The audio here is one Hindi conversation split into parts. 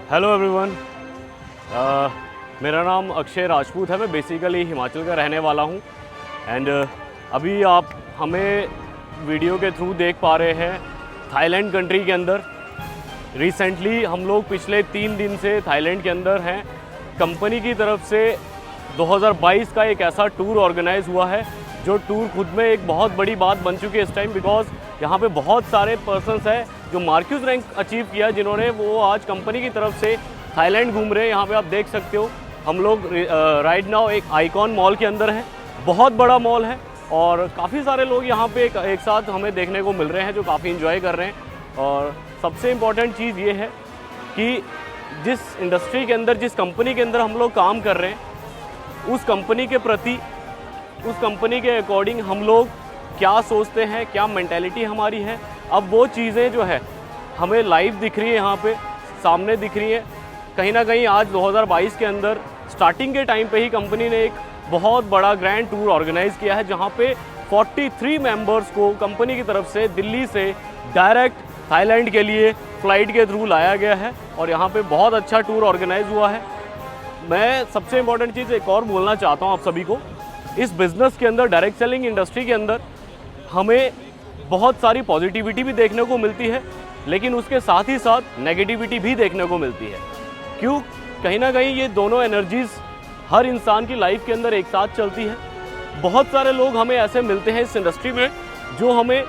हेलो एवरीवन, मेरा नाम अक्षय राजपूत है। मैं बेसिकली हिमाचल का रहने वाला हूँ एंड अभी आप हमें वीडियो के थ्रू देख पा रहे हैं थाईलैंड कंट्री के अंदर। रिसेंटली हम लोग पिछले 3 दिन से थाईलैंड के अंदर हैं। कंपनी की तरफ से 2022 का एक ऐसा टूर ऑर्गेनाइज हुआ है जो टूर खुद में एक बहुत बड़ी बात बन चुकी है इस टाइम, बिकॉज यहाँ पे बहुत सारे पर्सन्स हैं जो मार्क्यूज रैंक अचीव किया, जिन्होंने वो आज कंपनी की तरफ से थाईलैंड घूम रहे हैं। यहाँ पे आप देख सकते हो हम लोग राइट नाउ एक आइकॉन मॉल के अंदर हैं। बहुत बड़ा मॉल है और काफ़ी सारे लोग यहाँ पे एक साथ हमें देखने को मिल रहे हैं जो काफ़ी इंजॉय कर रहे हैं। और सबसे इम्पॉर्टेंट चीज़ ये है कि जिस इंडस्ट्री के अंदर, जिस कंपनी के अंदर हम लोग काम कर रहे हैं, उस कंपनी के प्रति, उस कंपनी के अकॉर्डिंग हम लोग क्या सोचते हैं, क्या मेंटालिटी हमारी है, अब वो चीज़ें जो है हमें लाइव दिख रही है, यहाँ पे सामने दिख रही है। कहीं ना कहीं आज 2022 के अंदर स्टार्टिंग के टाइम पे ही कंपनी ने एक बहुत बड़ा ग्रैंड टूर ऑर्गेनाइज किया है, जहाँ पे 43 मेंबर्स को कंपनी की तरफ से दिल्ली से डायरेक्ट थाईलैंड के लिए फ़्लाइट के थ्रू लाया गया है और यहाँ पे बहुत अच्छा टूर ऑर्गेनाइज हुआ है। मैं सबसे इम्पॉर्टेंट चीज़ एक और बोलना चाहता हूँ आप सभी को, इस बिज़नेस के अंदर, डायरेक्ट सेलिंग इंडस्ट्री के अंदर हमें बहुत सारी पॉजिटिविटी भी देखने को मिलती है, लेकिन उसके साथ ही साथ नेगेटिविटी भी देखने को मिलती है। क्यों? कहीं ना कहीं ये दोनों एनर्जीज़ हर इंसान की लाइफ के अंदर एक साथ चलती है। बहुत सारे लोग हमें ऐसे मिलते हैं इस इंडस्ट्री में जो हमें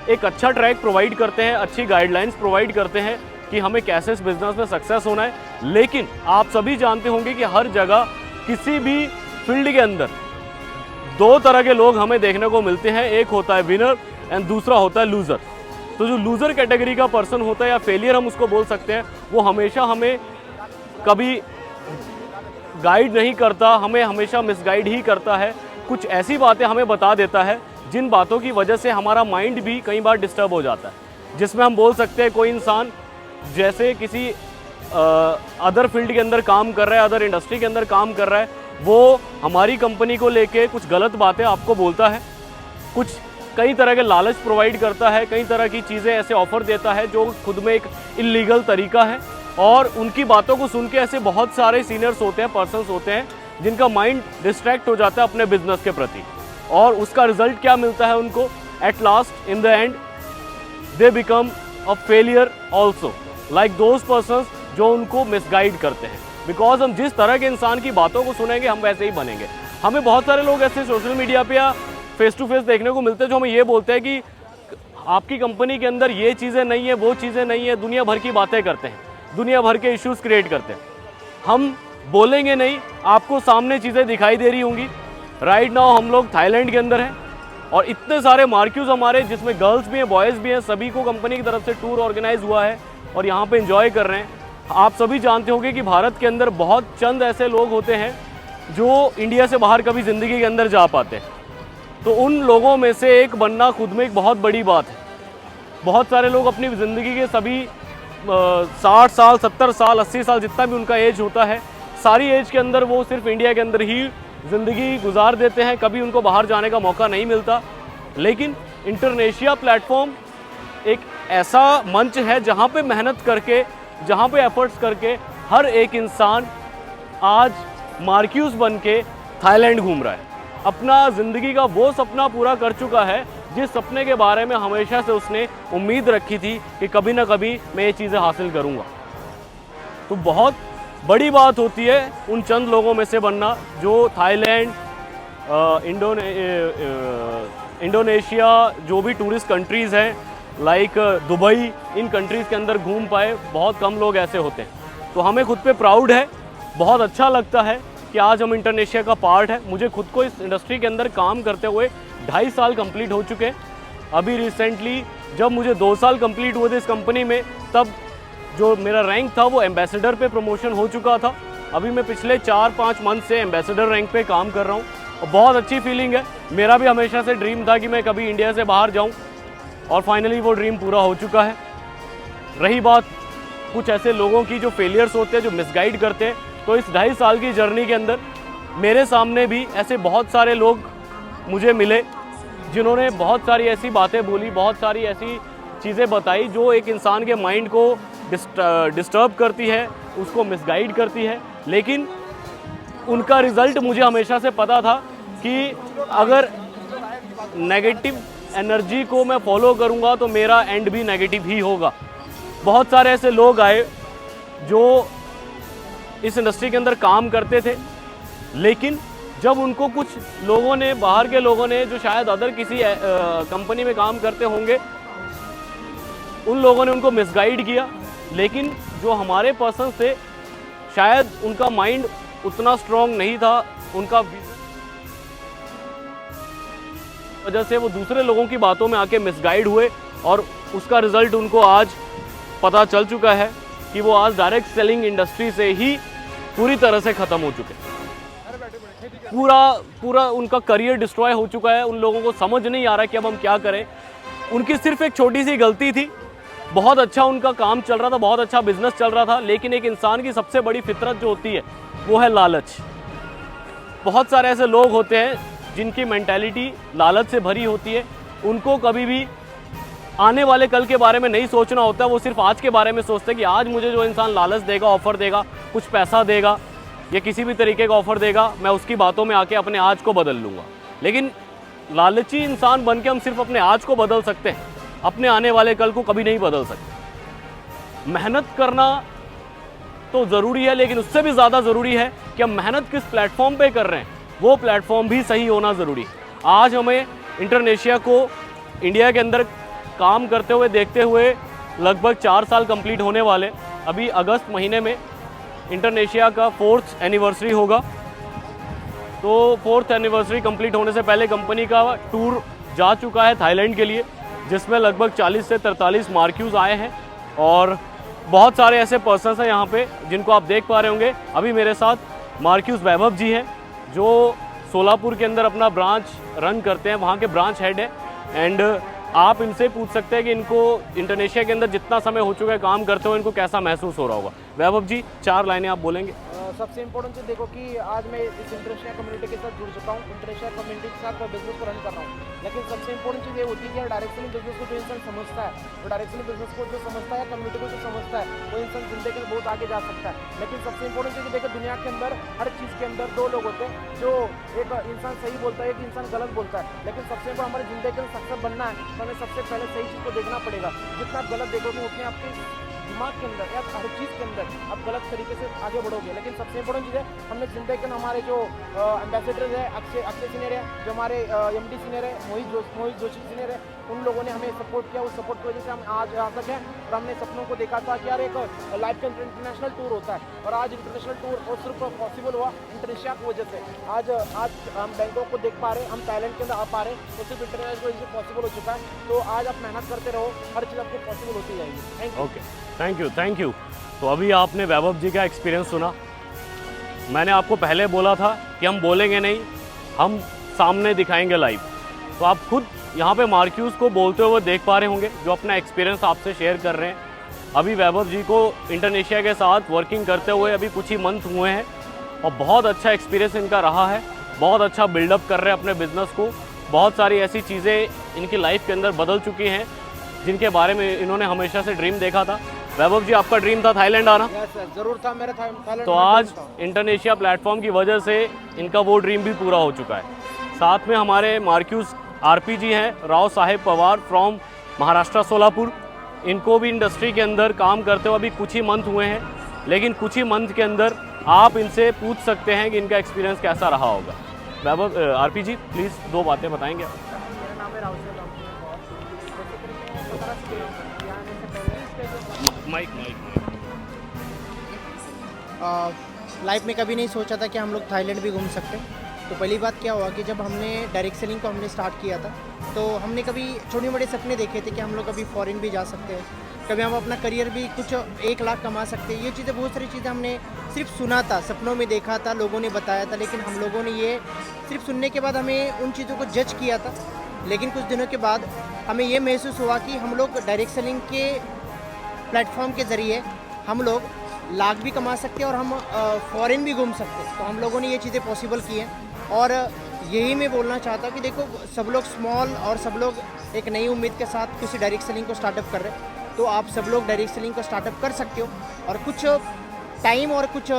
एक अच्छा ट्रैक प्रोवाइड करते हैं, अच्छी गाइडलाइंस प्रोवाइड करते हैं कि हमें कैसे इस बिज़नेस में सक्सेस होना है। लेकिन आप सभी जानते होंगे कि हर जगह किसी भी फील्ड के अंदर 2 तरह के लोग हमें देखने को मिलते हैं। एक होता है विनर एंड दूसरा होता है लूज़र। तो जो लूज़र कैटेगरी का पर्सन होता है या फेलियर हम उसको बोल सकते हैं, वो हमेशा हमें कभी गाइड नहीं करता, हमें हमेशा मिसगाइड ही करता है। कुछ ऐसी बातें हमें बता देता है जिन बातों की वजह से हमारा माइंड भी कई बार डिस्टर्ब हो जाता है। जिसमें हम बोल सकते हैं कोई इंसान जैसे किसी अदर फील्ड के अंदर काम कर रहा है, अदर इंडस्ट्री के अंदर काम कर रहा है, वो हमारी कंपनी को लेके कुछ गलत बातें आपको बोलता है, कुछ कई तरह के लालच प्रोवाइड करता है, कई तरह की चीज़ें ऐसे ऑफर देता है जो खुद में एक इलीगल तरीका है। और उनकी बातों को सुन के ऐसे बहुत सारे सीनियर्स होते हैं, पर्सन्स होते हैं जिनका माइंड डिस्ट्रैक्ट हो जाता है अपने बिजनेस के प्रति, और उसका रिजल्ट क्या मिलता है उनको? At last in the and they become a failure also, like those persons जो उनको मिसगाइड करते हैं। बिकॉज हम जिस तरह के इंसान की बातों को सुनेंगे हम वैसे ही बनेंगे। हमें बहुत सारे लोग ऐसे सोशल मीडिया पे या फेस टू फेस देखने को मिलते हैं जो हमें ये बोलते हैं कि आपकी कंपनी के अंदर ये चीज़ें नहीं है, वो चीज़ें नहीं है, दुनिया भर की बातें करते हैं, दुनिया भर के इश्यूज़ क्रिएट करते हैं। हम बोलेंगे नहीं, आपको सामने चीज़ें दिखाई दे रही होंगी। राइट नाउ हम लोग थाईलैंड के अंदर हैं और इतने सारे मार्क्यूज़ हमारे, जिसमें गर्ल्स भी हैं, बॉयज़ भी हैं, सभी को कंपनी की तरफ से टूर ऑर्गेनाइज हुआ है और यहाँ पे एंजॉय कर रहे हैं। आप सभी जानते होंगे कि भारत के अंदर बहुत चंद ऐसे लोग होते हैं जो इंडिया से बाहर कभी ज़िंदगी के अंदर जा पाते हैं। तो उन लोगों में से एक बनना खुद में एक बहुत बड़ी बात है। बहुत सारे लोग अपनी ज़िंदगी के सभी 60 साल, 70 साल, 80 साल, जितना भी उनका एज होता है, सारी एज के अंदर वो सिर्फ इंडिया के अंदर ही ज़िंदगी गुजार देते हैं, कभी उनको बाहर जाने का मौका नहीं मिलता। लेकिन इंटरनेशिया प्लेटफॉर्म एक ऐसा मंच है जहाँ पे मेहनत करके, जहाँ पे एफर्ट्स करके हर एक इंसान आज मार्क्यूज बन के थाईलैंड घूम रहा है। अपना ज़िंदगी का वो सपना पूरा कर चुका है जिस सपने के बारे में हमेशा से उसने उम्मीद रखी थी कि कभी ना कभी मैं ये चीज़ें हासिल करूँगा। तो बहुत बड़ी बात होती है उन चंद लोगों में से बनना जो थाईलैंड, इंडोनेशिया, जो भी टूरिस्ट कंट्रीज़ हैं लाइक दुबई, इन कंट्रीज़ के अंदर घूम पाए। बहुत कम लोग ऐसे होते हैं। तो हमें खुद पे प्राउड है, बहुत अच्छा लगता है कि आज हम इंडोनेशिया का पार्ट है। मुझे खुद को इस इंडस्ट्री के अंदर काम करते हुए 2.5 साल कंप्लीट हो चुके हैं। अभी रिसेंटली जब मुझे 2 साल कंप्लीट हुए थे इस कंपनी में, तब जो मेरा रैंक था वो एम्बेसडर पे प्रमोशन हो चुका था। अभी मैं पिछले 4-5 मंथ से एम्बेसडर रैंक पे काम कर रहा हूँ और बहुत अच्छी फीलिंग है। मेरा भी हमेशा से ड्रीम था कि मैं कभी इंडिया से बाहर जाऊँ और फाइनली वो ड्रीम पूरा हो चुका है। रही बात कुछ ऐसे लोगों की जो फेलियर्स होते हैं, जो मिसगाइड करते हैं, तो इस 2.5 साल की जर्नी के अंदर मेरे सामने भी ऐसे बहुत सारे लोग मुझे मिले जिन्होंने बहुत सारी ऐसी बातें बोली, बहुत सारी ऐसी चीज़ें बताई जो एक इंसान के माइंड को डिस्टर्ब करती है, उसको मिसगाइड करती है। लेकिन उनका रिज़ल्ट मुझे हमेशा से पता था कि अगर नेगेटिव एनर्जी को मैं फॉलो करूंगा तो मेरा एंड भी नेगेटिव ही होगा। बहुत सारे ऐसे लोग आए जो इस इंडस्ट्री के अंदर काम करते थे, लेकिन जब उनको कुछ लोगों ने, बाहर के लोगों ने, जो शायद अदर किसी कंपनी में काम करते होंगे, उन लोगों ने उनको मिसगाइड किया। लेकिन जो हमारे पर्सन थे, शायद उनका माइंड उतना स्ट्रॉन्ग नहीं था, उनका वजह से वो दूसरे लोगों की बातों में आके मिसगाइड हुए और उसका रिजल्ट उनको आज पता चल चुका है कि वो आज डायरेक्ट सेलिंग इंडस्ट्री से ही पूरी तरह से ख़त्म हो चुके हैं। पूरा उनका करियर डिस्ट्रॉय हो चुका है। उन लोगों को समझ नहीं आ रहा कि अब हम क्या करें। उनकी सिर्फ एक छोटी सी गलती थी, बहुत अच्छा उनका काम चल रहा था, बहुत अच्छा बिजनेस चल रहा था, लेकिन एक इंसान की सबसे बड़ी फितरत जो होती है वो है लालच। बहुत सारे ऐसे लोग होते हैं जिनकी मेंटालिटी लालच से भरी होती है। उनको कभी भी आने वाले कल के बारे में नहीं सोचना होता, वो सिर्फ आज के बारे में सोचते हैं कि आज मुझे जो इंसान लालच देगा, ऑफ़र देगा, कुछ पैसा देगा या किसी भी तरीके का ऑफ़र देगा, मैं उसकी बातों में आके अपने आज को बदल लूँगा। लेकिन लालची इंसान बन के हम सिर्फ अपने आज को बदल सकते हैं, अपने आने वाले कल को कभी नहीं बदल सकते। मेहनत करना तो ज़रूरी है, लेकिन उससे भी ज़्यादा ज़रूरी है कि हम मेहनत किस प्लेटफॉर्म पे कर रहे हैं, वो प्लेटफॉर्म भी सही होना ज़रूरी है। आज हमें इंटरनेशिया को इंडिया के अंदर काम करते हुए देखते हुए लगभग 4 साल कंप्लीट होने वाले। अभी अगस्त महीने में इंटरनेशिया का 4th एनिवर्सरी होगा। तो 4th एनिवर्सरी कंप्लीट होने से पहले कंपनी का टूर जा चुका है थाईलैंड के लिए, जिसमें लगभग 40 से 43 मार्क्यूज आए हैं और बहुत सारे ऐसे पर्सन्स हैं यहाँ पे जिनको आप देख पा रहे होंगे। अभी मेरे साथ मार्क्यूज वैभव जी हैं जो सोलापुर के अंदर अपना ब्रांच रन करते हैं, वहाँ के ब्रांच हेड है। एंड आप इनसे पूछ सकते हैं कि इनको इंडोनेशिया के अंदर जितना समय हो चुका है काम करते हुए, इनको कैसा महसूस हो रहा होगा। वैभव जी, 4 लाइनें आप बोलेंगे। सबसे इम्पोर्टेंट चीज़ देखो कि आज मैं इस इंटरनेशनल कम्युनिटी के साथ जुड़ चुका हूँ, इंटरनेशनल कम्युनिटी के साथ मैं बिजनेस को रन कर रहा हूँ। लेकिन सबसे इम्पोर्टेंट चीज़ ये होती है कि डायरेक्टली बिजनेस को जो इंसान समझता है, जो डायरेक्टली बिजनेस को जो समझता है, कम्युनिटी को जो समझता है, वो इंसान जिंदगी में बहुत आगे जा सकता है। लेकिन सबसे इम्पोर्टेंट चीज़ देखो, दुनिया के अंदर हर चीज़ के अंदर 2 लोग होते हैं, जो एक इंसान सही बोलता है, एक इंसान गलत बोलता है। लेकिन सबसे इम्पोर्टेंट हमारी जिंदगी में सक्सेस बनना है तो हमें सबसे पहले सही चीज़ को देखना पड़ेगा। जितना आप गलत देखोगे उतने आपके दिमाग के अंदर या हर चीज़ के अंदर आप गलत तरीके से आगे बढ़ोगे। लेकिन सबसे इम्पोर्टेंट चीज़ है, हमने जिंदगी के हमारे जो एम्बेसडर है, अक्षय सीनियर है, जो हमारे MD सीनियर है, मोहित जोशी सीनियर है, उन लोगों ने हमें सपोर्ट किया। उस सपोर्ट की वजह से हम आज यहाँ तक हैं। और हमने सपनों को देखा था कि यार एक लाइफ का इंटरनेशनल टूर होता है, और आज इंटरनेशनल टूर और सिर्फ पॉसिबल हुआ इंटरनेशिया की वजह से। आज हम बैंकॉक को देख पा रहे हैं, हम थाईलैंड के अंदर आ पा रहे हैं, तो सिर्फ इंटरनेशनल की वजह से पॉसिबल हो चुका है। तो आज आप मेहनत करते रहो, हर चीज़ आपको पॉसिबल होती जाएगी। Thank you. तो अभी आपने वैभव जी का एक्सपीरियंस सुना। मैंने आपको पहले बोला था कि हम बोलेंगे नहीं, हम सामने दिखाएंगे लाइव। तो आप खुद यहाँ पे मार्क्यूज को बोलते हुए देख पा रहे होंगे, जो अपना एक्सपीरियंस आपसे शेयर कर रहे हैं। अभी वैभव जी को इंटरनेशिया के साथ वर्किंग करते हुए अभी कुछ ही मंथ हुए हैं और बहुत अच्छा एक्सपीरियंस इनका रहा है। बहुत अच्छा बिल्डअप कर रहे हैं अपने बिजनेस को। बहुत सारी ऐसी चीज़ें इनकी लाइफ के अंदर बदल चुकी हैं जिनके बारे में इन्होंने हमेशा से ड्रीम देखा था। वैभव जी, आपका ड्रीम था थाईलैंड आना? जरूर था मेरा थाईलैंड। तो आज इंटरनेशिया प्लेटफॉर्म की वजह से इनका वो ड्रीम भी पूरा हो चुका है। साथ में हमारे मार्क्यूज RP जी हैं, राव साहेब पवार फ्रॉम महाराष्ट्र सोलापुर। इनको भी इंडस्ट्री के अंदर काम करते हुए अभी कुछ ही मंथ हुए हैं, लेकिन कुछ ही मंथ के अंदर आप इनसे पूछ सकते हैं कि इनका एक्सपीरियंस कैसा रहा होगा। वैभव, RP जी प्लीज़ 2 बातें बताएंगे आप? मेरा नाम है राव साहेब। लाइफ में कभी नहीं सोचा था कि हम लोग थाईलैंड भी घूम सकते हैं। तो पहली बात क्या हुआ कि जब हमने डायरेक्ट सेलिंग को हमने स्टार्ट किया था, तो हमने कभी छोटे बड़े सपने देखे थे कि हम लोग कभी फॉरेन भी जा सकते हैं, कभी हम अपना करियर भी कुछ 1 लाख कमा सकते हैं। ये चीज़ें, बहुत सारी चीज़ें हमने सिर्फ सुना था, सपनों में देखा था, लोगों ने बताया था, लेकिन हम लोगों ने ये सिर्फ सुनने के बाद हमें उन चीज़ों को जज किया था। लेकिन कुछ दिनों के बाद हमें ये महसूस हुआ कि हम लोग डायरेक्ट सेलिंग के प्लेटफॉर्म के ज़रिए हम लोग लाख भी कमा सकते हैं और हम फॉरेन भी घूम सकते हैं। तो हम लोगों ने ये चीज़ें पॉसिबल की हैं। और यही मैं बोलना चाहता हूँ कि देखो, सब लोग स्मॉल और सब लोग एक नई उम्मीद के साथ किसी डायरेक्ट सेलिंग को स्टार्टअप कर रहे हैं। तो आप सब लोग डायरेक्ट सेलिंग का स्टार्टअप कर सकते हो। और कुछ टाइम और कुछ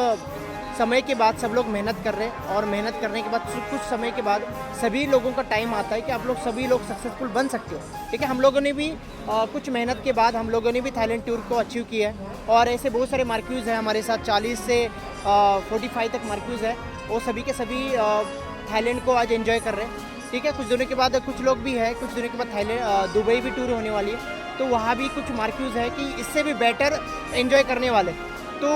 समय के बाद सब लोग मेहनत कर रहे हैं, और मेहनत करने के बाद कुछ समय के बाद सभी लोगों का टाइम आता है कि आप लोग सभी लोग सक्सेसफुल बन सकते हो। ठीक है, हम लोगों ने भी कुछ मेहनत के बाद हम लोगों ने भी थाईलैंड टूर को अचीव किया है, और ऐसे बहुत सारे मार्क्यूज़ हैं हमारे साथ, 40 से 45 तक मार्क्यूज़ है, वो सभी के सभी थाईलैंड को आज एंजॉय कर रहे हैं। ठीक है, कुछ दिनों के बाद कुछ लोग भी हैं, कुछ दिनों के बाद थाईलैंड दुबई भी टूर होने वाली है, तो वहाँ भी कुछ मार्क्यूज़ है कि इससे भी बेटर एंजॉय करने वाले। तो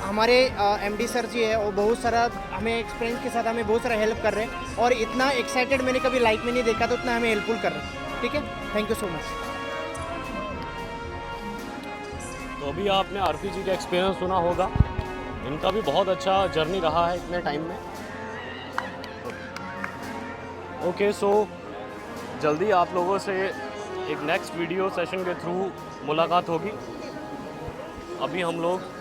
हमारे एमडी सर जी है, वो बहुत सारा हमें एक्सपीरियंस के साथ हमें बहुत सारा हेल्प कर रहे हैं, और इतना एक्साइटेड मैंने कभी लाइफ में नहीं देखा, तो इतना हमें हेल्पफुल कर रहे हैं। ठीक है, थैंक यू सो मच। तो अभी आपने आरपीजी का एक्सपीरियंस सुना होगा, इनका भी बहुत अच्छा जर्नी रहा है इतने टाइम में। ओके, सो जल्दी आप लोगों से एक नेक्स्ट वीडियो सेशन के थ्रू मुलाकात होगी। अभी हम लोग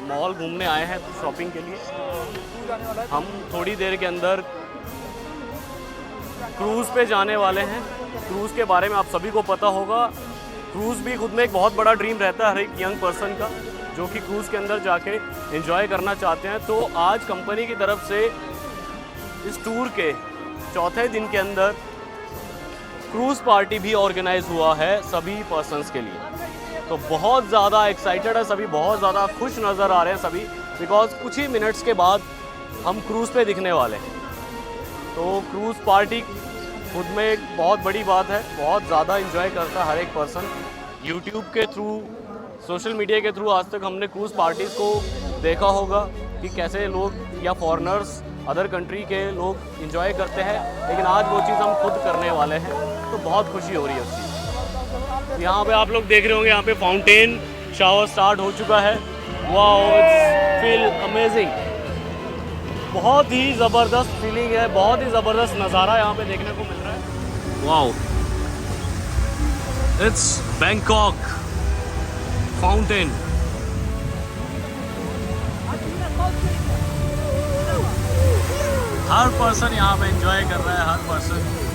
मॉल घूमने आए हैं शॉपिंग के लिए। हम थोड़ी देर के अंदर क्रूज़ पे जाने वाले हैं। क्रूज़ के बारे में आप सभी को पता होगा, क्रूज़ भी खुद में एक बहुत बड़ा ड्रीम रहता है हर एक यंग पर्सन का, जो कि क्रूज़ के अंदर जाके एंजॉय करना चाहते हैं। तो आज कंपनी की तरफ से इस टूर के चौथे दिन के अंदर क्रूज़ पार्टी भी ऑर्गेनाइज हुआ है सभी पर्सन्स के लिए। तो बहुत ज़्यादा एक्साइटेड है सभी, बहुत ज़्यादा खुश नज़र आ रहे हैं सभी, बिकॉज कुछ ही मिनट्स के बाद हम क्रूज़ पे दिखने वाले हैं। तो क्रूज़ पार्टी खुद में एक बहुत बड़ी बात है, बहुत ज़्यादा इंजॉय करता है हर एक पर्सन। यूट्यूब के थ्रू, सोशल मीडिया के थ्रू आज तक हमने क्रूज़ पार्टीज़ को देखा होगा कि कैसे लोग या फॉरेनर्स अदर कंट्री के लोग इंजॉय करते हैं, लेकिन आज वो चीज़ हम खुद करने वाले हैं, तो बहुत खुशी हो रही है उसकी। यहाँ पे आप लोग देख रहे होंगे, यहाँ पे फाउंटेन शावर स्टार्ट हो चुका है। Wow, it's feel amazing. बहुत ही ज़बरदस्त फीलिंग है, बहुत ही ज़बरदस्त नज़ारा यहाँ पे देखने को मिल रहा है। Wow, it's Bangkok fountain. Her person यहाँ पे एंजॉय कर रहा है, हर पर्सन।